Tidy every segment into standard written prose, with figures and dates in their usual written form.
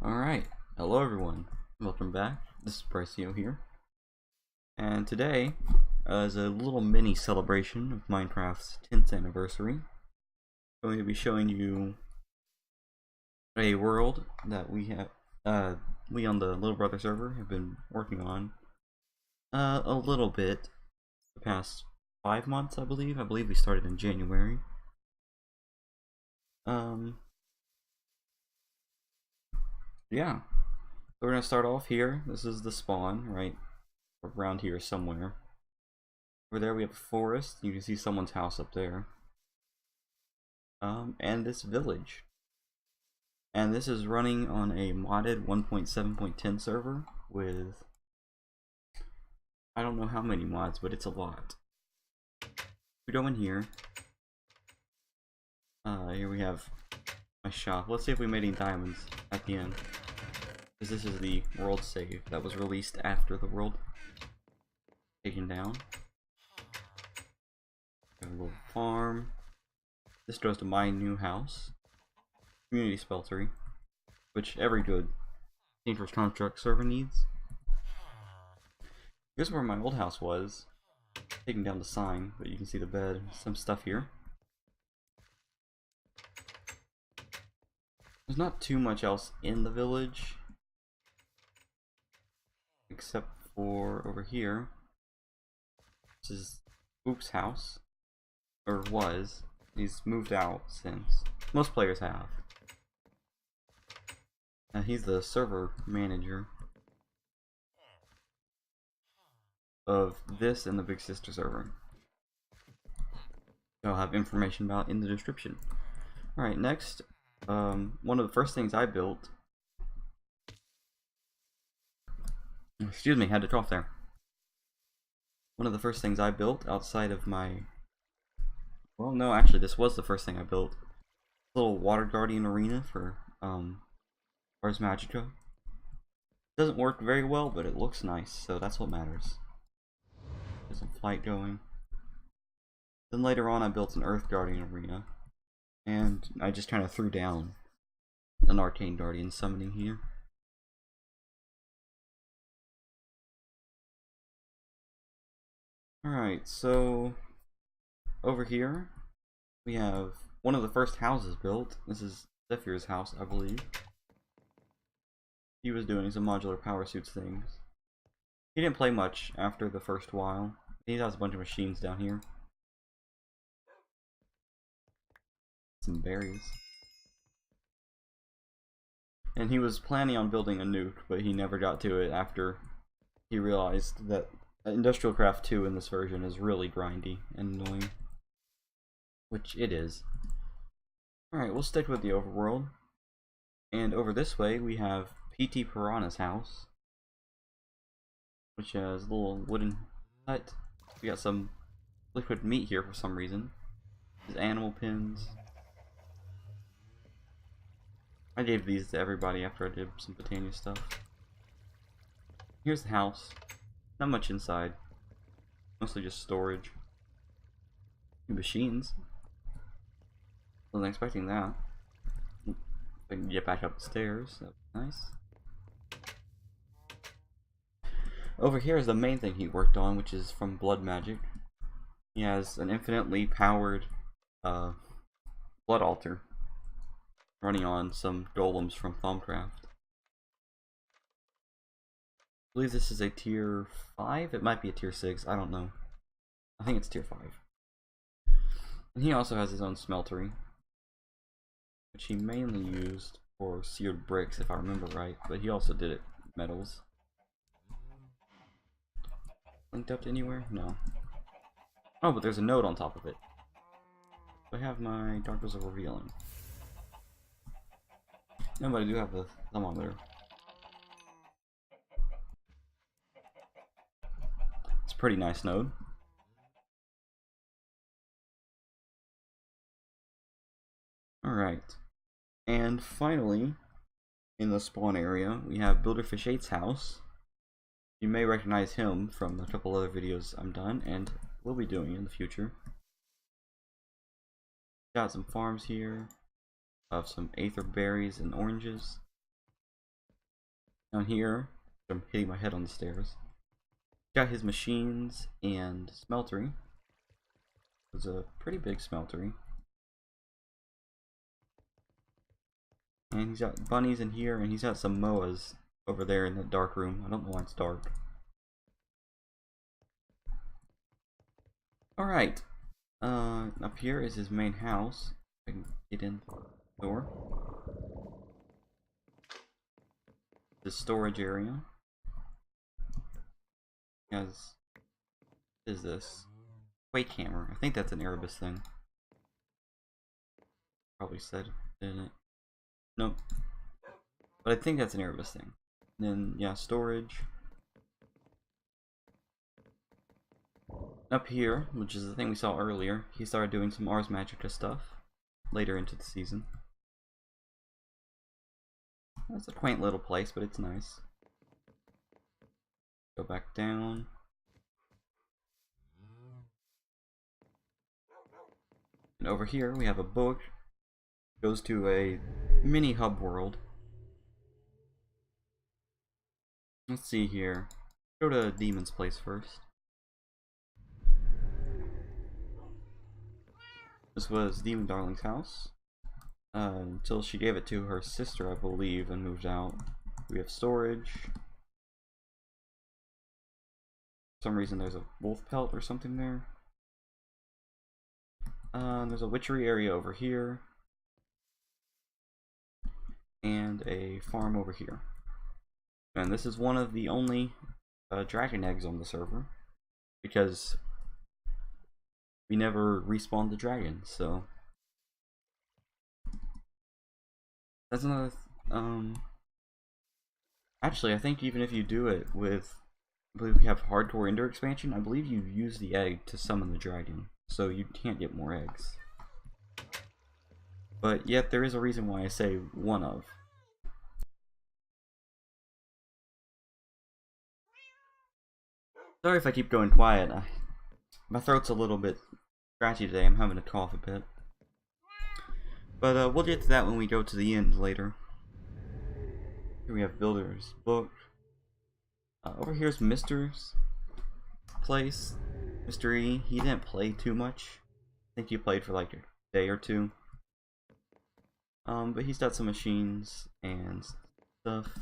Alright, hello everyone, welcome back. This is Brycio here, and today is a little mini celebration of Minecraft's 10th anniversary. I'm going to be showing you a world that we on the Little Brother server have been working on a little bit the past 5 months, I believe. I believe we started in January. Yeah. So we're gonna start off here. This is the spawn, right around here somewhere. Over there we have a forest. You can see someone's house up there. And this village. And this is running on a modded 1.7.10 server with I don't know how many mods, but it's a lot. We go in here. Here we have my shop. Let's see if we made any diamonds at the end. Because this is the world save that was released after the world taken down. We have a little farm. This goes to my new house. Community smeltery, which every good Dangerous Construct server needs. Here's where my old house was. Taking down the sign, but you can see the bed, some stuff here. There's not too much else in the village, except for over here. This is Boop's house, or was. He's moved out since. Most players have. He's the server manager of this and the Big Sister server. I'll have information about in the description. Alright, next, one of the first things I built. Excuse me, had to cough there. One of the first things I built outside of my. Well, no, actually, this was the first thing I built. A little water guardian arena for Ars Magica. Doesn't work very well, but it looks nice, so that's what matters. There's some flight going. Then later on I built an Earth Guardian arena, and I just kind of threw down an Arcane Guardian summoning here. Alright, so over here we have one of the first houses built. This is Zephyr's house, I believe. He was doing some modular power suits things. He didn't play much after the first while. He has a bunch of machines down here. Some berries. And he was planning on building a nuke, but he never got to it after he realized that Industrial Craft 2 in this version is really grindy and annoying. Which it is. Alright, we'll stick with the overworld. And over this way we have PT Piranha's house, which has a little wooden hut. We got some liquid meat here for some reason. These animal pins. I gave these to everybody after I did some Botania stuff. Here's the house. Not much inside. Mostly just storage. Machines. Wasn't expecting that. I can get back up the stairs. That's nice. Over here is the main thing he worked on, which is from Blood Magic. He has an infinitely powered blood altar running on some golems from Thaumcraft. I believe this is a tier 5. It might be a tier 6. I don't know. I think it's tier 5. And he also has his own smeltery, which he mainly used for seared bricks, if I remember right, but he also did it metals. Linked up to anywhere? No. Oh, but there's a node on top of it. I have my Darkness of Revealing. No, but I do have the thermometer. It's a pretty nice node. Alright. And finally, in the spawn area, we have Builderfish 8's house. You may recognize him from a couple other videos I'm done and will be doing in the future. Got some farms here of some aether berries and oranges. Down here, I'm hitting my head on the stairs. Got his machines and smeltery. It's a pretty big smeltery. And he's got bunnies in here, and he's got some moas over there in the dark room. I don't know why it's dark. Alright. Up here is his main house. I can get in the door. The storage area. Has, what is this? Quake hammer. I think that's an Erebus thing. Probably said, didn't it? Nope. But I think that's an Erebus thing. And then, yeah, storage. Up here, which is the thing we saw earlier, he started doing some Ars Magica stuff later into the season. It's a quaint little place, but it's nice. Go back down. And over here we have a book. Goes to a mini hub world. Let's see here. Go to Demon's place first. This was Demon Darling's house. Until she gave it to her sister, I believe, and moved out. We have storage. For some reason there's a wolf pelt or something there. There's a witchery area over here. And a farm over here. And this is one of the only dragon eggs on the server. Because we never respawned the dragon, so... That's another... Actually, I think even if you do it with... I believe we have Hardcore Ender expansion, I believe you use the egg to summon the dragon. So you can't get more eggs. But yet there is a reason why I say one of. Sorry if I keep going quiet. My throat's a little bit scratchy today. I'm having to cough a bit. But we'll get to that when we go to the end later. Here we have Builder's Book. Over here's Mr.'s place. Mr. E, he didn't play too much. I think he played for like a day or two. But he's got some machines and stuff.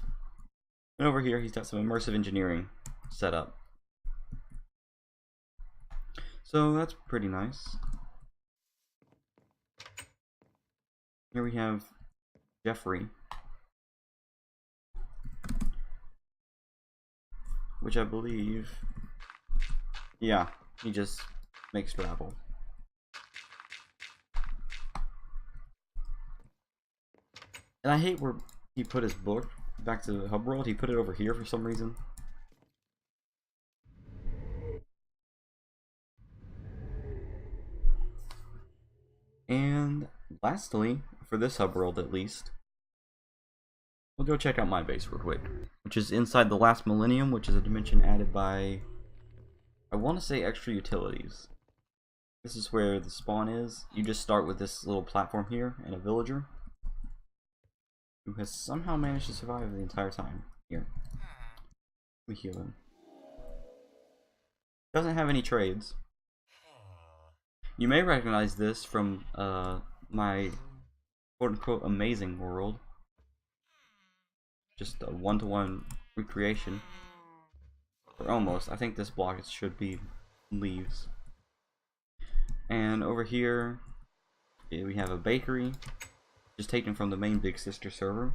And over here he's got some immersive engineering set up. So that's pretty nice. Here we have Jeffrey, which I believe, yeah, he just makes travel. And I hate where he put his book back to the hub world. He put it over here for some reason. And lastly, for this hub world at least, we'll go check out my base real quick, which is inside the last millennium, which is a dimension added by, I want to say, extra utilities. This is where the spawn is. You just start with this little platform here and a villager who has somehow managed to survive the entire time. Here, let me heal him. Doesn't have any trades. You may recognize this from my quote-unquote amazing world. Just a one-to-one recreation. Or almost. I think this block should be leaves. And over here we have a bakery, just taken from the main Big Sister server.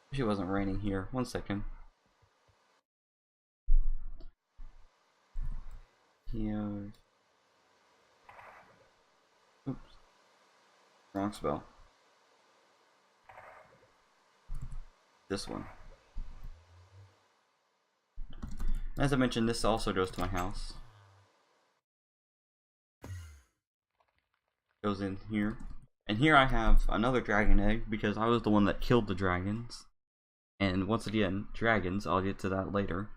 Wish it wasn't raining here. One second. Here. Oops. Wrong spell. This one. As I mentioned, this also goes to my house. Goes in here. And here I have another dragon egg because I was the one that killed the dragons. And once again, dragons, I'll get to that later.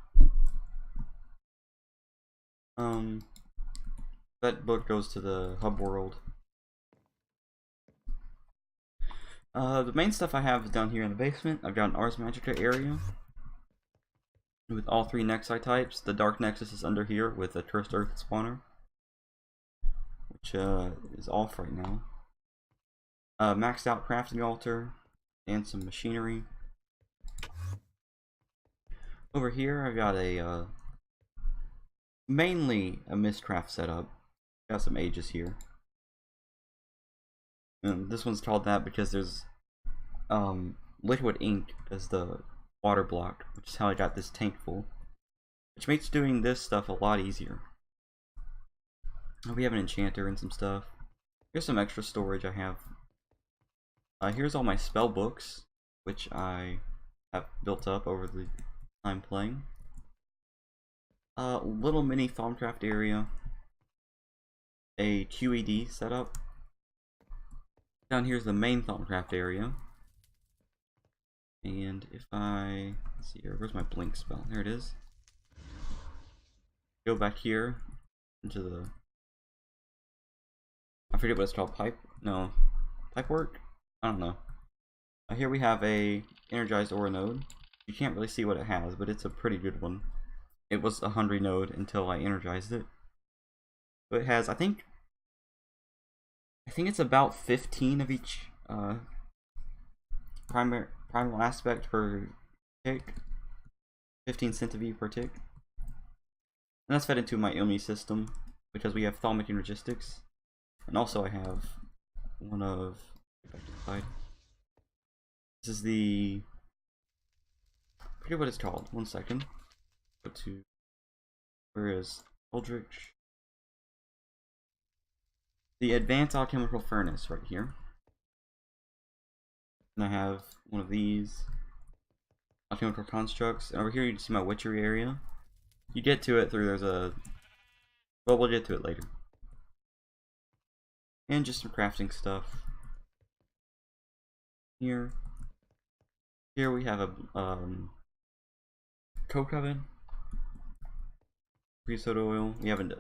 That book goes to the hub world. The main stuff I have is down here in the basement. I've got an Ars Magica area with all 3 Nexi types. The Dark Nexus is under here with a Cursed Earth spawner, which is off right now. Maxed out crafting altar and some machinery. Over here I've got a mainly a Mistcraft setup. Got some ages here. And this one's called that because there's liquid ink as the water block, which is how I got this tank full, which makes doing this stuff a lot easier. We have an enchanter and some stuff. Here's some extra storage I have. Here's all my spell books, which I have built up over the time playing. Little mini Thaumcraft area. A QED setup. Down here's the main Thaumcraft area. And if I, let's see here, where's my blink spell? There it is. Go back here into the, I forget what it's called, pipe work? I don't know. Here we have a energized ore node. You can't really see what it has, but it's a pretty good one. It was a hungry node until I energized it. But it has, I think it's about 15 of each primal aspect per tick. 15 centiV per tick. And that's fed into my Ilmi system because we have Thaumic Energistics. And also I have one of, get back to the side. This is the, I forget what it's called. 1 second. Go to, where is Eldritch? The Advanced Alchemical Furnace right here. And I have one of these alchemical constructs. And over here you can see my witchery area. You get to it through, there's a, well, we'll get to it later. And just some crafting stuff. Here we have a coke oven, free soda oil. We have an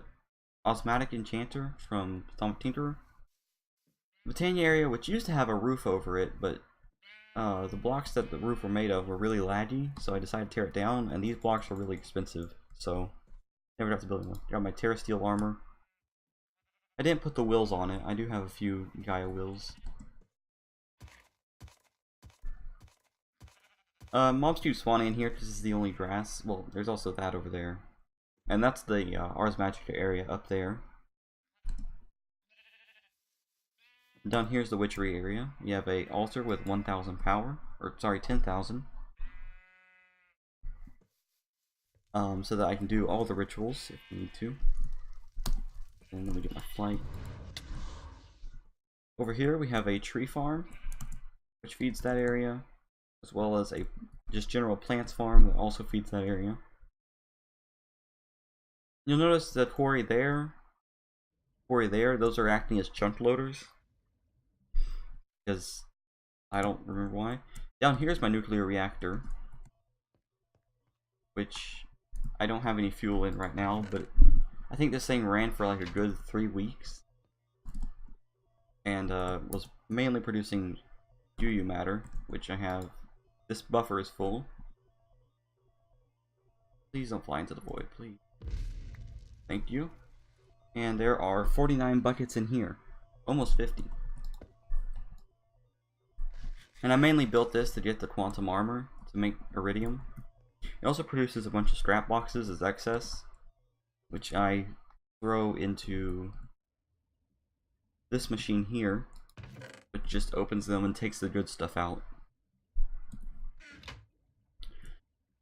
osmotic enchanter from Thaumic Tinkerer. Botania area, which used to have a roof over it, but the blocks that the roof were made of were really laggy, so I decided to tear it down, and these blocks are really expensive, so never got to build one. Got my Terra Steel armor. I didn't put the wheels on it. I do have a few Gaia wheels. Mobs keep spawning in here because this is the only grass. Well, there's also that over there. And that's the Ars Magica area up there. Down here's the witchery area. You have a altar with 1,000 power, or sorry, 10,000. So that I can do all the rituals if we need to. And let me get my flight. Over here we have a tree farm, which feeds that area, as well as a just general plants farm that also feeds that area. You'll notice the quarry there, those are acting as chunk loaders. Because I don't remember why. Down here is my nuclear reactor, which I don't have any fuel in right now, but I think this thing ran for like a good 3 weeks. And was mainly producing UU matter, which I have. This buffer is full. Please don't fly into the void, please. Thank you. And there are 49 buckets in here. Almost 50. And I mainly built this to get the quantum armor to make iridium. It also produces a bunch of scrap boxes as excess, which I throw into this machine here, which just opens them and takes the good stuff out.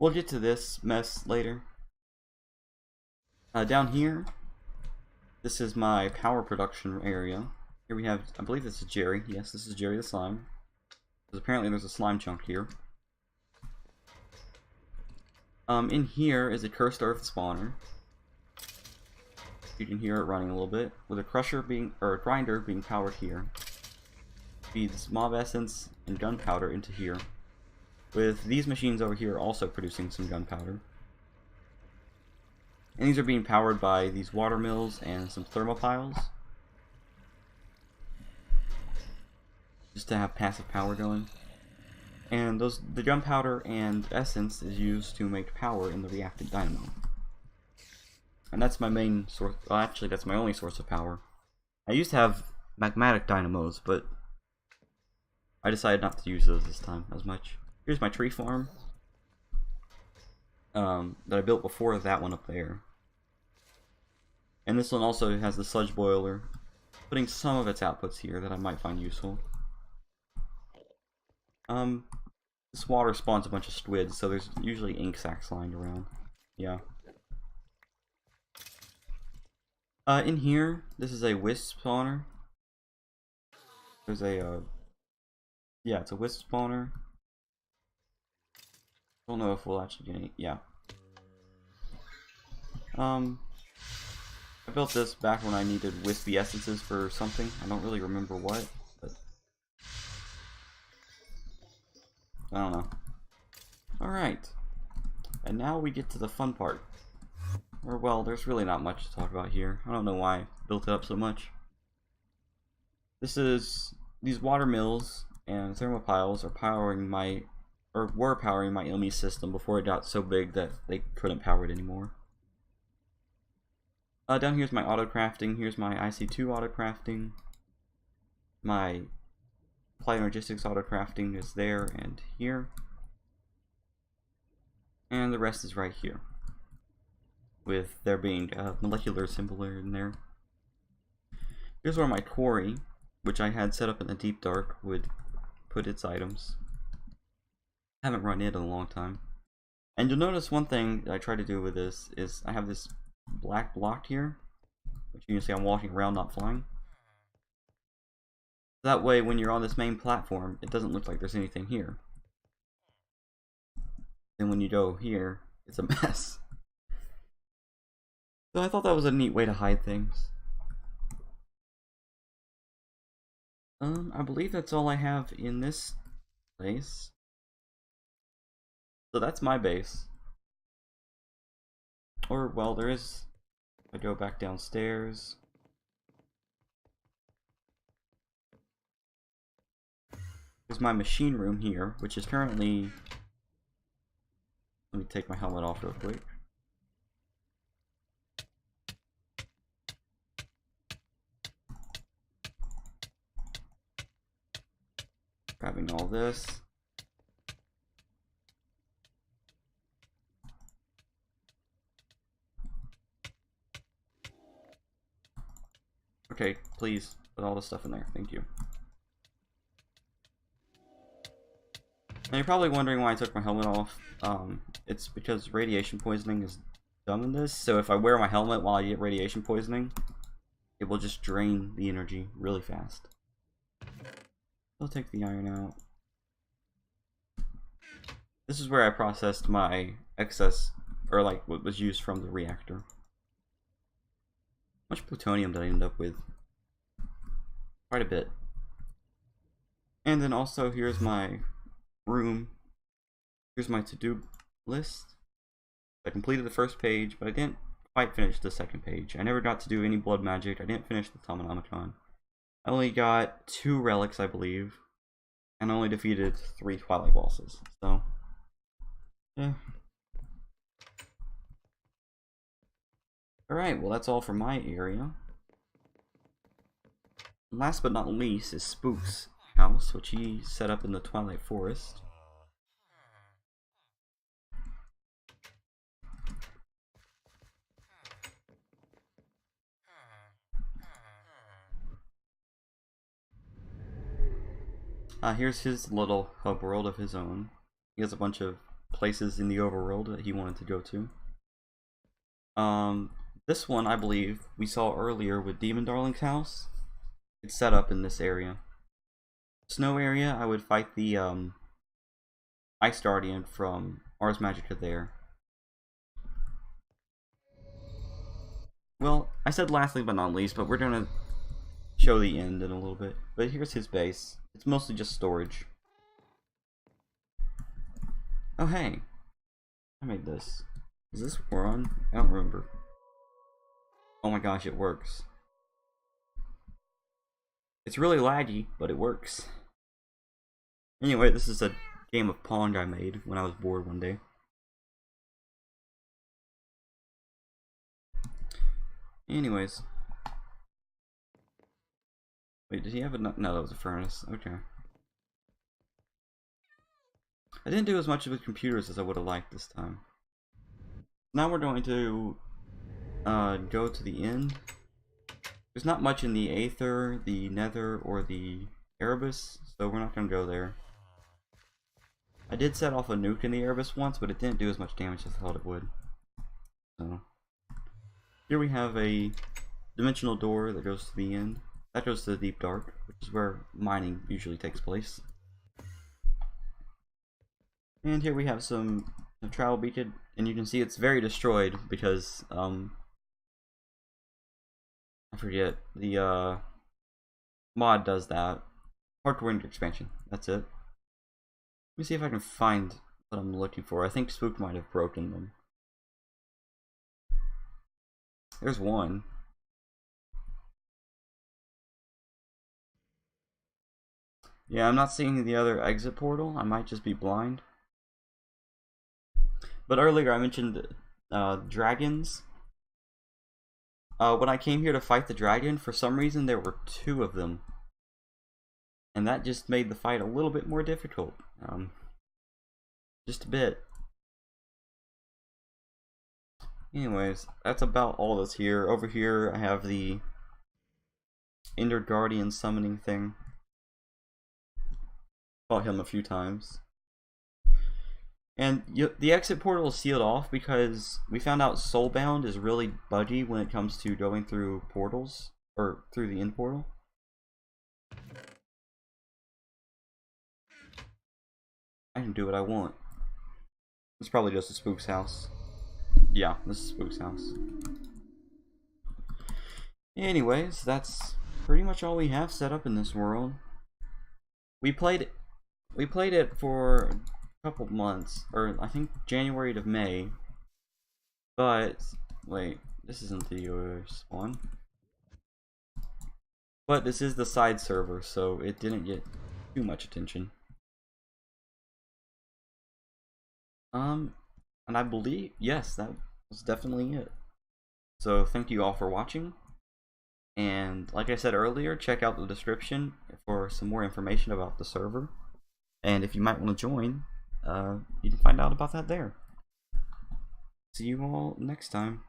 We'll get to this mess later. Down here, this is my power production area. Here we have, I believe this is Jerry. Yes, this is Jerry the Slime. Because apparently there's a slime chunk here. In here is a Cursed Earth spawner. You can hear it running a little bit, with a crusher being, or a grinder being powered here. Feeds mob essence and gunpowder into here, with these machines over here also producing some gunpowder. And these are being powered by these water mills and some thermopiles. just to have passive power going. And the gunpowder and essence is used to make power in the reactive dynamo. And that's my main source. Well, actually, that's my only source of power. I used to have magmatic dynamos, but I decided not to use those this time as much. Here's my tree farm that I built before that one up there. And this one also has the sludge boiler, putting some of its outputs here that I might find useful. This water spawns a bunch of squids, so there's usually ink sacs lying around. Yeah. In here, this is a wisp spawner. There's a, yeah, it's a wisp spawner. Don't know if we'll actually get any, yeah. I built this back when I needed wispy essences for something. I don't really remember what, but I don't know. Alright. And now we get to the fun part. Or, well, there's really not much to talk about here. I don't know why I built it up so much. These water mills and thermopiles are powering my, or were powering my Ilmi system before it got so big that they couldn't power it anymore. Down here's my auto crafting. Here's my IC2 auto crafting. My Applied Energistics auto crafting is there and here. And the rest is right here, with there being a molecular assembler in there. Here's where my quarry, which I had set up in the deep dark, would put its items. Haven't run it in a long time. And you'll notice one thing that I try to do with this is I have this black block here, which you can see I'm walking around, not flying. That way when you're on this main platform, it doesn't look like there's anything here. And when you go here, it's a mess. So I thought that was a neat way to hide things. I believe that's all I have in this place. So that's my base. Or, well, there is... I go back downstairs. There's my machine room here, which is currently... Let me take my helmet off real quick. Grabbing all this. Okay, please put all the stuff in there. Thank you. Now you're probably wondering why I took my helmet off. It's because radiation poisoning is dumb in this. So if I wear my helmet while I get radiation poisoning, it will just drain the energy really fast. I'll take the iron out. This is where I processed my excess, or like what was used from the reactor. How much plutonium did I end up with? Quite a bit. And then also here's my room. Here's my to-do list. I completed the first page, but I didn't quite finish the second page. I never got to do any blood magic. I didn't finish the Tomonomicon. I only got 2 relics, I believe, and only defeated 3 Twilight bosses. So, yeah. Alright, well that's all for my area. Last but not least is Spook's house, which he set up in the Twilight Forest. Here's his little hub world of his own. He has a bunch of places in the overworld that he wanted to go to. This one, I believe, we saw earlier with Demon Darling's house. It's set up in this area. Snow area, I would fight the Ice Guardian from Ars Magica there. Well, I said lastly but not least, but we're gonna show the end in a little bit. But here's his base. It's mostly just storage. Oh hey, I made this. Is this run? I don't remember. Oh my gosh, it works. It's really laggy, but it works. Anyway, this is a game of Pong I made when I was bored one day. Anyways. Wait, did he have a... No, that was a furnace. Okay. I didn't do as much with computers as I would have liked this time. Now we're going to go to the end. There's not much in the Aether, the Nether, or the Erebus, so we're not going to go there. I did set off a nuke in the Erebus once, but it didn't do as much damage as I thought it would. So, here we have a dimensional door that goes to the end. That goes to the Deep Dark, which is where mining usually takes place. And here we have some travel beacon, and you can see it's very destroyed because, I forget, the mod does that. Hardcore Ender expansion, that's it. Let me see if I can find what I'm looking for. I think Spook might have broken them. There's one. Yeah, I'm not seeing the other exit portal. I might just be blind. But earlier I mentioned dragons. When I came here to fight the dragon, for some reason there were 2 of them. And that just made the fight a little bit more difficult. Just a bit. Anyways, that's about all that's here. Over here I have the Ender Guardian summoning thing. Fought him a few times. And the exit portal is sealed off because we found out Soulbound is really buggy when it comes to going through portals, or through the end portal. I can do what I want. It's probably just a Spook's house. Yeah, this is Spook's house. Anyways, that's pretty much all we have set up in this world. We played it for a couple months, or I think January to May. But wait, this isn't the spawn. But this is the side server, so it didn't get too much attention. And I believe, yes, that was definitely it. So thank you all for watching. And like I said earlier, check out the description for some more information about the server. And if you might want to join, you can find out about that there. See you all next time.